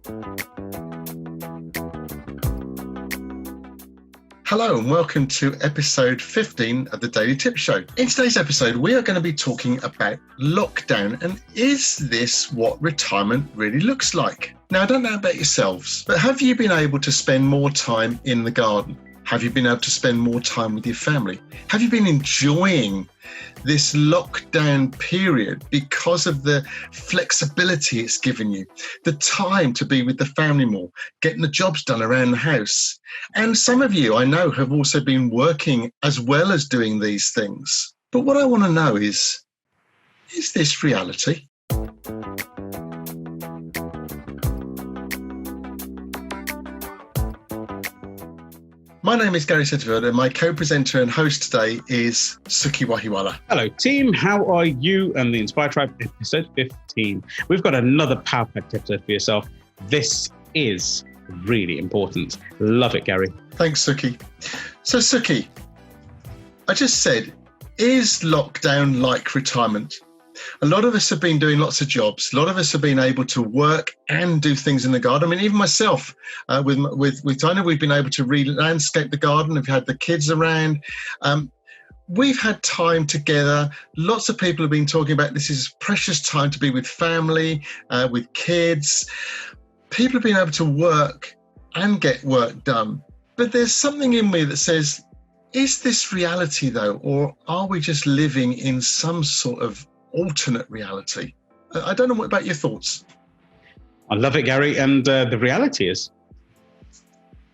Hello and welcome to episode 15 of the Daily Tip Show. In today's episode, we are going to be talking about lockdown and is this what retirement really looks like? Now, I don't know about yourselves, but have you been able to spend more time in the garden? Have you been able to spend more time with your family? Have you been enjoying this lockdown period because of the flexibility it's given you, the time to be with the family more, getting the jobs done around the house? And some of you, I know, have also been working as well as doing these things. But what I want to know is this reality? My name is Gary Setterfield and my co-presenter and host today is Sukhi Wahiwala. Hello team, how are you? And the Inspire Tribe, episode 15. We've got another power-packed episode for yourself. This is really important. Love it, Gary. Thanks, Sukhi. So Sukhi, I just said, is lockdown like retirement? A lot of us have been doing lots of jobs. A lot of us have been able to work and do things in the garden. I mean, even myself, with Tina, we've been able to re-landscape the garden. We've had the kids around. We've had time together. Lots of people have been talking about this is precious time to be with family, with kids. People have been able to work and get work done. But there's something in me that says, is this reality though? Or are we just living in some sort of alternate reality? I don't know, what about your thoughts? I love it, Gary. And the reality is,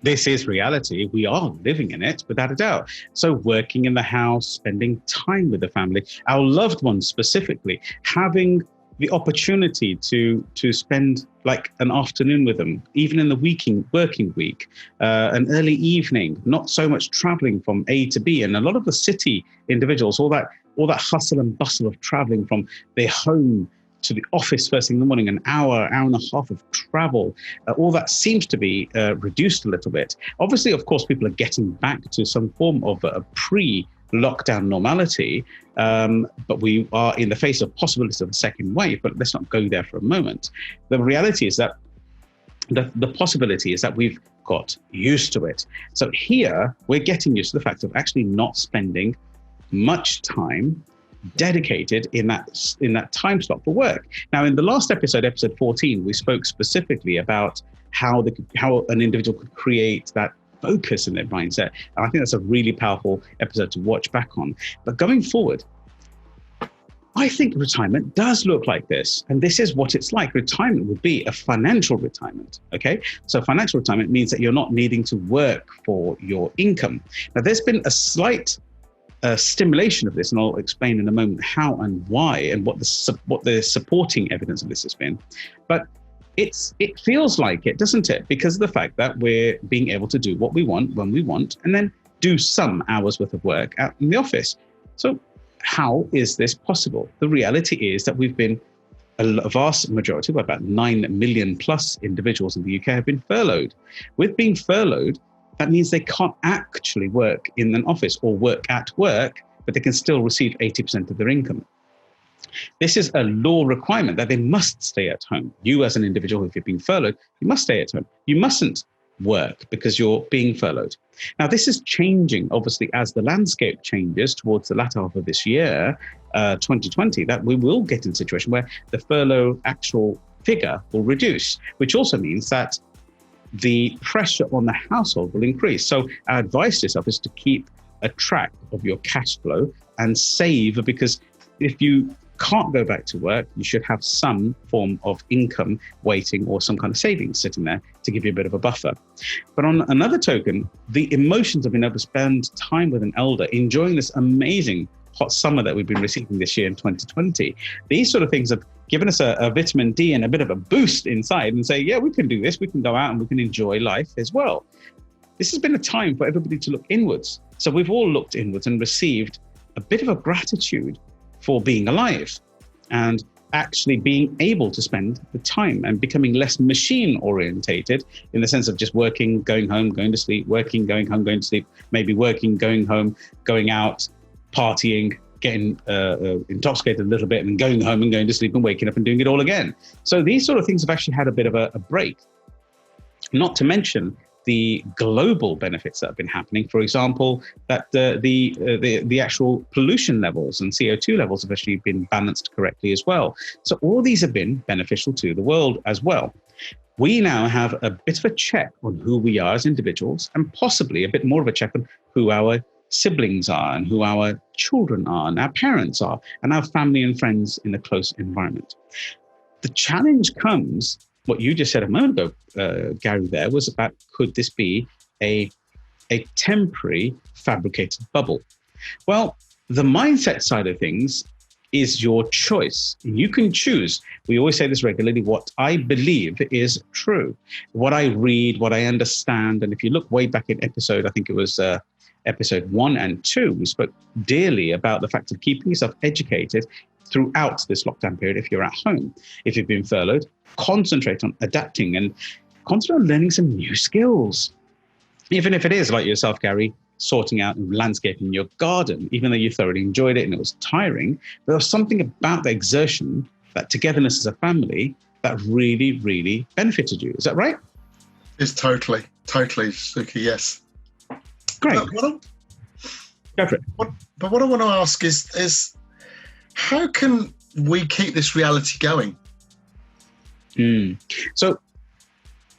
this is reality. We are living in it without a doubt. So working in the house, spending time with the family, our loved ones specifically, having the opportunity to spend like an afternoon with them, even in the working week, an early evening, not so much traveling from A to B. And a lot of the city individuals, all that hustle and bustle of traveling from their home to the office first thing in the morning, an hour and a half of travel, all that seems to be reduced a little bit. Obviously, of course, people are getting back to some form of a pre-lockdown normality, but we are in the face of possibilities of a second wave, but let's not go there for a moment. The reality is that the possibility is that we've got used to it. So here, we're getting used to the fact of actually not spending much time dedicated in that time slot for work. Now, in the last episode 14, we spoke specifically about how an individual could create that focus in their mindset. And I think that's a really powerful episode to watch back on. But going forward, I think retirement does look like this. And this is what it's like. Retirement would be a financial retirement. Okay. So financial retirement means that you're not needing to work for your income. Now, there's been a slight stimulation of this, and I'll explain in a moment how and why and what the supporting evidence of this has been. But it feels like it, doesn't it? Because of the fact that we're being able to do what we want when we want, and then do some hours worth of work out in the office. So how is this possible? The reality is that we've been a vast majority, about 9 million plus individuals in the UK have been furloughed. With being furloughed, that means they can't actually work in an office or work at work, but they can still receive 80% of their income. This is a law requirement that they must stay at home. You as an individual, if you're being furloughed, you must stay at home. You mustn't work because you're being furloughed. Now, this is changing, obviously, as the landscape changes towards the latter half of this year, 2020, that we will get in a situation where the furlough actual figure will reduce, which also means that the pressure on the household will increase. So our advice to yourself is to keep a track of your cash flow and save, because if you can't go back to work, you should have some form of income waiting or some kind of savings sitting there to give you a bit of a buffer. But on another token, the emotions of being able to spend time with an elder, enjoying this amazing hot summer that we've been receiving this year in 2020, these sort of things have given us a vitamin D and a bit of a boost inside and say, yeah, we can do this. We can go out and we can enjoy life as well. This has been a time for everybody to look inwards. So we've all looked inwards and received a bit of a gratitude for being alive and actually being able to spend the time and becoming less machine orientated in the sense of just working, going home, going to sleep, working, going home, going to sleep, maybe working, going home, going out, partying, getting intoxicated a little bit and going home and going to sleep and waking up and doing it all again. So these sort of things have actually had a bit of a break. Not to mention the global benefits that have been happening. For example, that the actual pollution levels and CO2 levels have actually been balanced correctly as well. So all these have been beneficial to the world as well. We now have a bit of a check on who we are as individuals, and possibly a bit more of a check on who our siblings are and who our children are and our parents are and our family and friends in a close environment. The challenge comes, what you just said a moment ago, Gary, there was about, could this be a temporary fabricated bubble? Well, the mindset side of things is your choice. You can choose. We always say this regularly, what I believe is true, what I read, what I understand. And if you look way back in episode, I think it was episode 1 and 2, we spoke dearly about the fact of keeping yourself educated throughout this lockdown period. If you're at home, if you've been furloughed, concentrate on adapting and concentrate on learning some new skills. Even if it is like yourself, Gary, sorting out and landscaping your garden, even though you thoroughly enjoyed it and it was tiring, there was something about the exertion, that togetherness as a family, that really, really benefited you. Is that right? It's totally, Sukhi, yes. Great. Go for it. But what I want to ask is how can we keep this reality going? So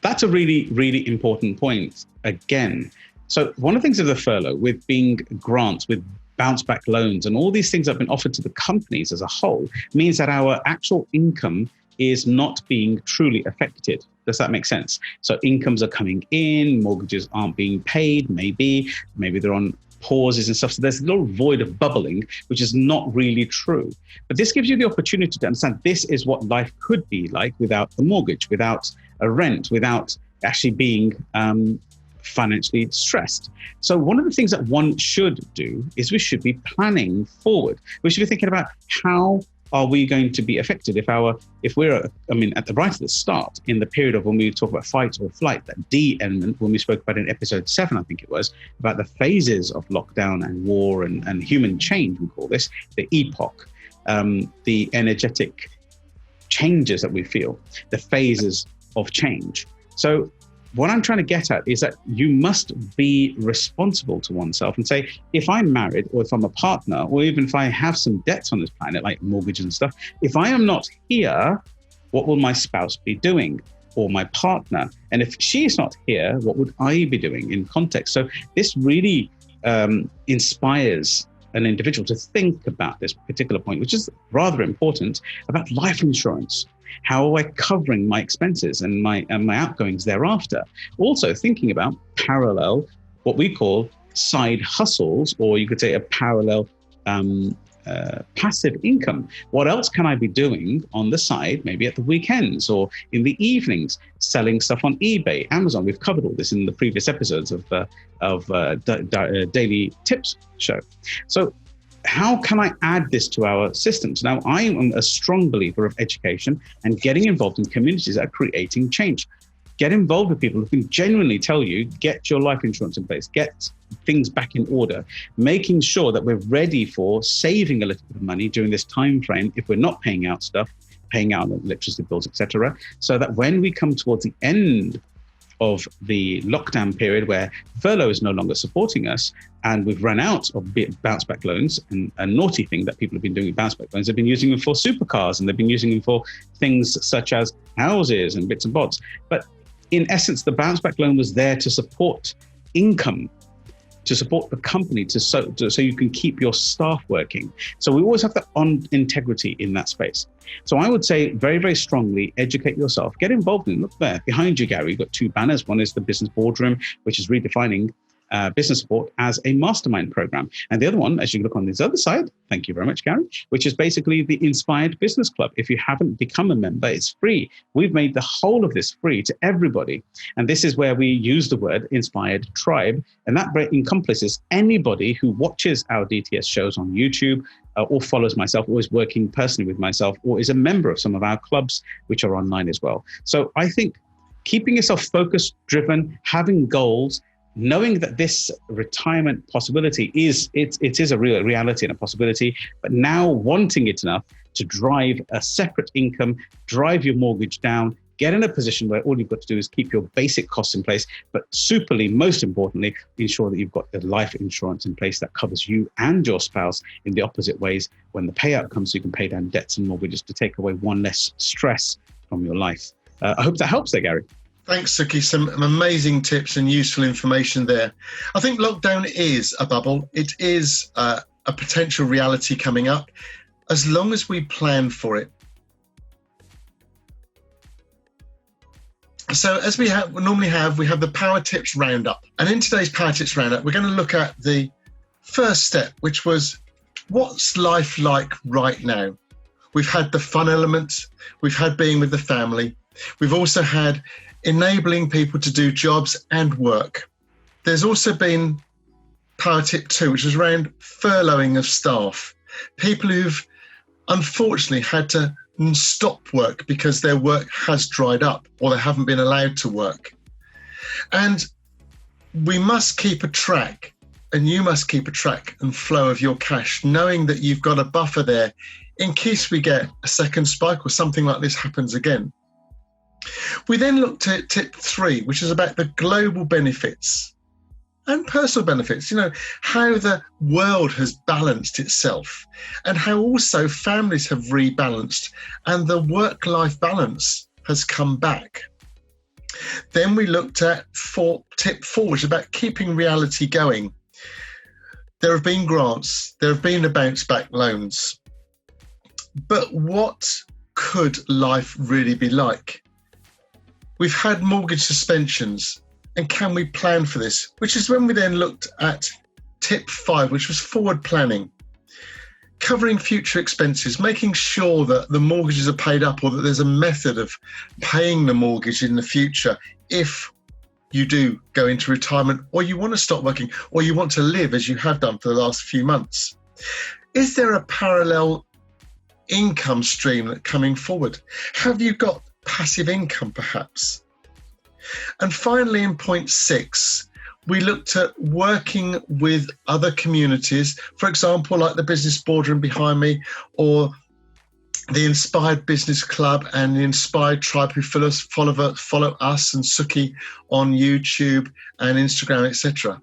that's a really, really important point again. So one of the things of the furlough, with being grants, with bounce back loans and all these things that have been offered to the companies as a whole, means that our actual income is not being truly affected. Does that make sense? So incomes are coming in, mortgages aren't being paid, maybe they're on pauses and stuff. So there's a little void of bubbling, which is not really true. But this gives you the opportunity to understand this is what life could be like without the mortgage, without a rent, without actually being financially stressed. So one of the things that one should do is we should be planning forward. We should be thinking about how are we going to be affected if we're at the right at the start, in the period of when we talk about fight or flight, that D element, when we spoke about in episode 7, I think it was, about the phases of lockdown and war and human change, we call this, the epoch, the energetic changes that we feel, the phases of change. So what I'm trying to get at is that you must be responsible to oneself and say, if I'm married or if I'm a partner, or even if I have some debts on this planet, like mortgages and stuff, if I am not here, what will my spouse be doing, or my partner? And if she's not here, what would I be doing in context? So this really inspires an individual to think about this particular point, which is rather important, about life insurance. How am I covering my expenses and my outgoings thereafter? Also thinking about parallel, what we call side hustles, or you could say a parallel passive income. What else can I be doing on the side, maybe at the weekends or in the evenings, selling stuff on eBay, Amazon? We've covered all this in the previous episodes of Daily Tips show. So how can I add this to our systems? Now, I am a strong believer of education and getting involved in communities that are creating change. Get involved with people who can genuinely tell you, get your life insurance in place, get things back in order, making sure that we're ready for saving a little bit of money during this time frame if we're not paying out stuff, paying out electricity bills, etc., so that when we come towards the end of the lockdown period where furlough is no longer supporting us and we've run out of bounce back loans, and a naughty thing that people have been doing with bounce back loans, they've been using them for supercars and they've been using them for things such as houses and bits and bobs. But in essence, the bounce back loan was there to support income, to support the company, so you can keep your staff working. So we always have that on integrity in that space. So I would say very, very strongly, educate yourself, get involved in, look there, behind you, Gary, you've got 2 banners. One is the Business Boardroom, which is redefining business support as a mastermind program. And the other one, as you look on this other side, thank you very much, Gary, which is basically the Inspired Business Club. If you haven't become a member, it's free. We've made the whole of this free to everybody. And this is where we use the word Inspired Tribe. And that encompasses anybody who watches our DTS shows on YouTube, or follows myself, or is working personally with myself, or is a member of some of our clubs, which are online as well. So I think keeping yourself focused, driven, having goals, knowing that this retirement possibility is a real reality and a possibility, but now wanting it enough to drive a separate income, drive your mortgage down, get in a position where all you've got to do is keep your basic costs in place, but most importantly, ensure that you've got the life insurance in place that covers you and your spouse in the opposite ways. When the payout comes, you can pay down debts and mortgages to take away one less stress from your life. I hope that helps there, Gary. Thanks, Sukhi. Some amazing tips and useful information there. I think lockdown is a bubble. It is a potential reality coming up, as long as we plan for it. So as we normally have, we have the Power Tips Roundup. And in today's Power Tips Roundup, we're going to look at the first step, which was, what's life like right now? We've had the fun element. We've had being with the family. We've also had enabling people to do jobs and work. There's also been Power Tip 2, which is around furloughing of staff. People who've unfortunately had to stop work because their work has dried up or they haven't been allowed to work. And we must keep a track, and you must keep a track and flow of your cash, knowing that you've got a buffer there in case we get a second spike or something like this happens again. We then looked at tip 3, which is about the global benefits and personal benefits, how the world has balanced itself and how also families have rebalanced and the work-life balance has come back. Then we looked at tip 4, which is about keeping reality going. There have been grants, there have been the bounce back loans, but what could life really be like? We've had mortgage suspensions, and can we plan for this? Which is when we then looked at tip 5, which was forward planning, covering future expenses, making sure that the mortgages are paid up or that there's a method of paying the mortgage in the future if you do go into retirement or you want to stop working or you want to live as you have done for the last few months. Is there a parallel income stream coming forward? Have you got passive income perhaps? And finally, in point 6, we looked at working with other communities, for example, like the Business Boardroom behind me, or the Inspired Business Club and the Inspired Tribe, who follow us and Sukhi on YouTube and Instagram, etc.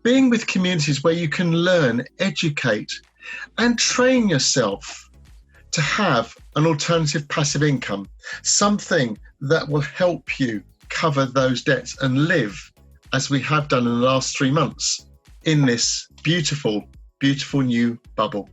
Being with communities where you can learn, educate, and train yourself to have an alternative passive income, something that will help you cover those debts and live as we have done in the last 3 months in this beautiful, beautiful new bubble.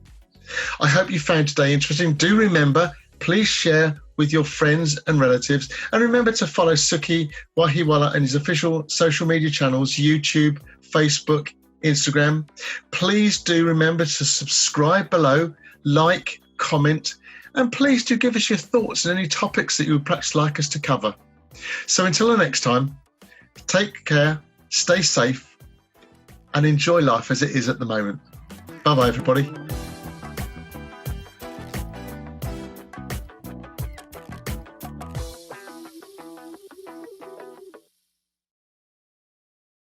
I hope you found today interesting. Do remember, please share with your friends and relatives, and remember to follow Sukhi Wahiwala and his official social media channels, YouTube, Facebook, Instagram. Please do remember to subscribe below, like, comment, and please do give us your thoughts on any topics that you would perhaps like us to cover. So until the next time, take care, stay safe, and enjoy life as it is at the moment. Bye-bye, everybody.